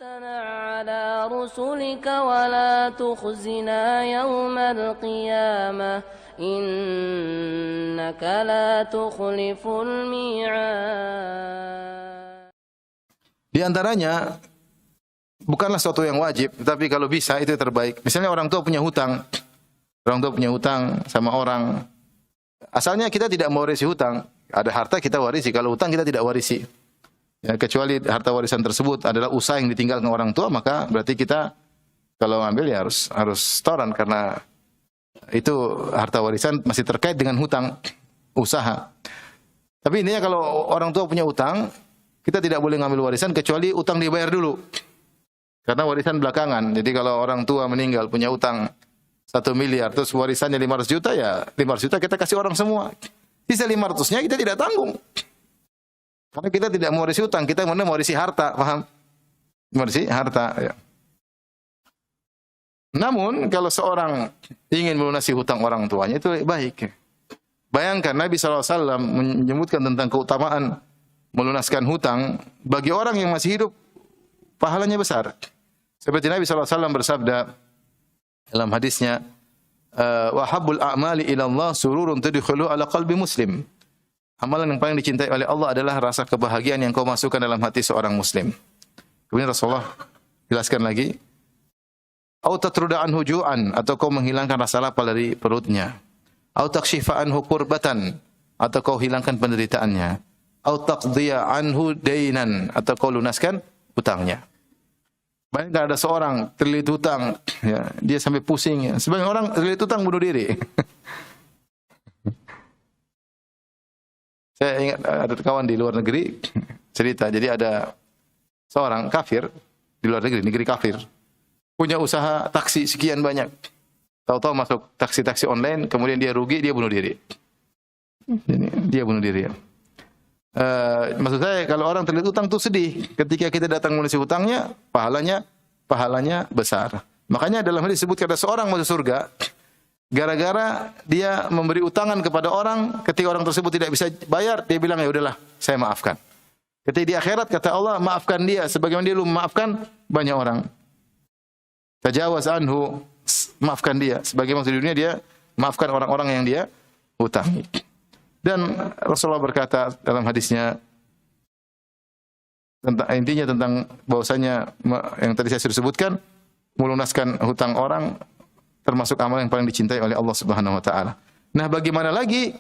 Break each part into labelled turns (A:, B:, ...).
A: على رسلك ولا تخزنا يوم القيامة إنك لا تخلف الميعاد.
B: Di antaranya bukanlah suatu yang wajib, tetapi kalau bisa itu terbaik. Misalnya orang tua punya hutang sama orang. Asalnya kita tidak mewarisi hutang, ada harta kita warisi, kalau hutang kita tidak warisi. Ya, kecuali harta warisan tersebut adalah usaha yang ditinggalkan orang tua, maka berarti kita kalau ngambil ya harus setoran karena itu harta warisan masih terkait dengan hutang usaha. Tapi intinya kalau orang tua punya utang, kita tidak boleh ngambil warisan kecuali utang dibayar dulu. Karena warisan belakangan. Jadi kalau orang tua meninggal punya utang 1 miliar terus warisannya 500 juta ya 500 juta kita kasih orang semua. Sisa 500-nya kita tidak tanggung. Karena kita tidak mewarisi utang, kita mewarisi harta, paham? Mewarisi harta, ya. Namun kalau seorang ingin melunasi hutang orang tuanya itu baik. Bayangkan Nabi SAW menyebutkan tentang keutamaan melunaskan hutang bagi orang yang masih hidup, pahalanya besar. Seperti Nabi SAW bersabda dalam hadisnya, wa habbul a'mali ila Allah sururun tudkhilu ala qalbi muslim. Amalan yang paling dicintai oleh Allah adalah rasa kebahagiaan yang kau masukkan dalam hati seorang muslim. Kemudian Rasulullah jelaskan lagi, au tatruda anhu ju'an, atau kau menghilangkan rasa lapar dari perutnya. Au takshifa anhu kurbatan, atau kau hilangkan penderitaannya. Au taqdiya anhu dainan, atau kau lunaskan hutangnya. Bayangkan ada seorang terlilit hutang, ya, dia sampai pusing. Ya. Sebagian orang terlilit hutang bunuh diri. Saya ingat ada kawan di luar negeri cerita, jadi ada seorang kafir di luar negeri kafir, punya usaha taksi sekian banyak. Tahu-tahu masuk taksi-taksi online, kemudian dia rugi, dia bunuh diri. Dia bunuh diri. Maksud saya kalau orang terlilit hutang itu sedih. Ketika kita datang melunasi hutangnya, pahalanya besar. Makanya dalam hadis disebutkan ada seorang masuk surga gara-gara dia memberi utangan kepada orang, ketika orang tersebut tidak bisa bayar, dia bilang ya udahlah, saya maafkan. Ketika di akhirat kata Allah, maafkan dia sebagaimana dia belum memaafkan banyak orang. Tajawaz anhu, maafkan dia sebagaimana di dunia dia maafkan orang-orang yang dia hutangi. Dan Rasulullah berkata dalam hadisnya intinya tentang bahwasanya yang tadi saya sudah sebutkan, melunaskan hutang orang termasuk amal yang paling dicintai oleh Allah Subhanahu wa taala. Nah, bagaimana lagi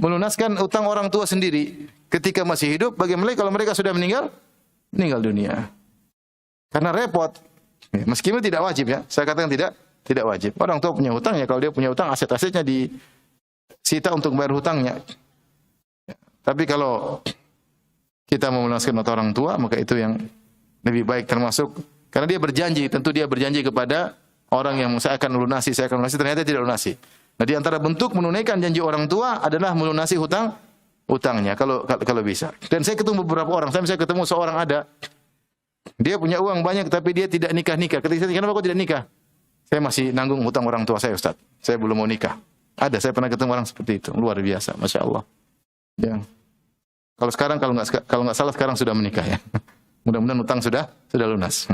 B: melunaskan utang orang tua sendiri ketika masih hidup? Bagaimana kalau mereka sudah meninggal dunia? Karena repot. Meskipun tidak wajib ya. Saya katakan tidak wajib. Orang tua punya hutang ya, kalau dia punya hutang aset-asetnya disita untuk bayar hutangnya. Tapi kalau kita mau melunaskan utang orang tua, maka itu yang lebih baik, termasuk karena dia berjanji, tentu dia berjanji kepada orang yang saya akan lunasi, ternyata tidak lunasi. Nah, di antara bentuk menunaikan janji orang tua adalah melunasi hutangnya kalau bisa. Dan saya ketemu beberapa orang, saya ketemu seorang ada, dia punya uang banyak tapi dia tidak nikah. Ketika saya tanya, kenapa kau tidak nikah? Saya masih nanggung hutang orang tua saya, Ustaz. Saya belum mau nikah. Ada, saya pernah ketemu orang seperti itu, luar biasa, Masya Allah. Ya. Kalau nggak salah sekarang sudah menikah ya. Mudah-mudahan hutang sudah lunas.